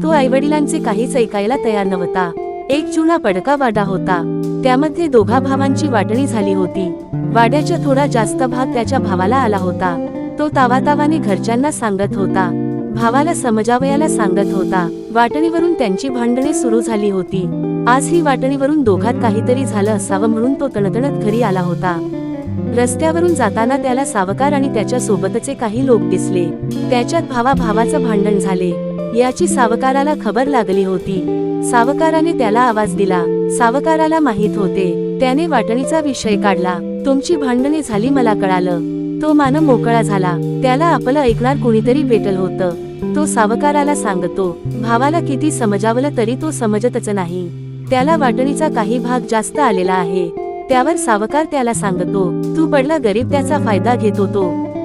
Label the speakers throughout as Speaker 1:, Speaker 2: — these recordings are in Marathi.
Speaker 1: तो आईवडिलांचे काहीच ऐकायला तयार नव्हता। एक जुना पडका वाडा होता, त्यामध्ये दोघा भावांची वाटणी झाली होती। वाड्याचा थोडा जास्त भाग त्याच्या भावाला आला होता। तो तावातावाने घरच्यांना सांगत होता, भावाला समजावयाला सांगत होता। वाटणीवरून त्यांची भांडणे सुरू झाली होती। आज ही वाटणीवरून दोघात काहीतरी झालं असावं म्हणून तो तणतणत घरी आला होता। रस्त्यावरून जाताना त्याला सावकार आणि त्याच्या सोबतचे काही लोक दिसले। त्याच्यात भावाचं भांडण झाले याची सावकाराला खबर लागली होती। सावकाराने त्याला आवाज दिला। सावकाराला माहित होते, त्याने वाटणीचा विषय काढला। तुमची भांडणे झाली मला कळालं। तो मान मोकळा झाला। त्याला आपलं ऐकणार कोणीतरी भेटल होतं। तो सावकाराला सांगतो, भावाला किती समजावलं तरी तो समजतच नाही। त्याला वाटणीचा काही भाग जास्त आलेला आहे। त्यावर सावकार त्याला सांगतो, तू पडला गरीब त्याचा फायदा घेतो।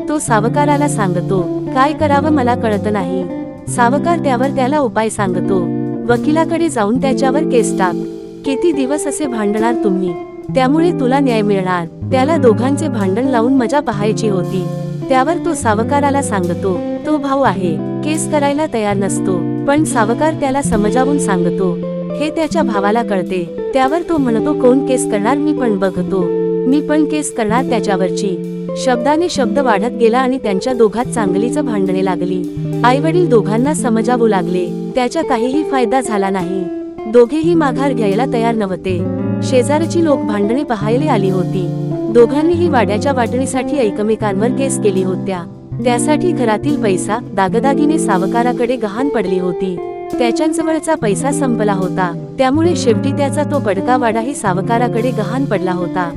Speaker 1: तो सावकाराला सांगतो, काय करावं मला कळत नाही। सावकार त्याला उपाय सांगतो, वकिलाकडे जाऊन त्याच्यावर केस टाक। किती दिवस असे भांडणार तुम्ही, त्यामुळे तुला न्याय मिळणार। त्याला दोघांचे भांडण लावून मजा पाहायची होती। त्यावर तो सावकाराला सांगतो, तो भाऊ आहे, केस करायला तयार नसतो, पण सावकार त्याला समजावून सांगतो, हे त्याच्या भावाला कळते। त्यावर तो म्हणतो, कोण केस करणार, मी पण बघतो, मी पण केस करणार त्याच्यावरची। शब्दाने शब्द वाढत गेला आणि त्यांच्या दोघात चांगलीच भांडणे लागली। आई वडील दोघांना समजावू लागले, त्याचा काहीही फायदा झाला नाही। दोघेही माघार घ्यायला तयार नव्हते। शेजारची लोक भांडणे पाहायला आली होती। दोघांनीही वाड्याच्या वाटणीसाठी एकमेकांवर केस केली होत्या। त्यासाठी घरातील पैसा दागदागिने सावकाराकडे गहाण पडली होती। त्याच्याजवळचा पैसा संपला होता, त्यामुळे शेवटी त्याचा तो पडका वाडाही सावकाराकडे गहाण पडला होता।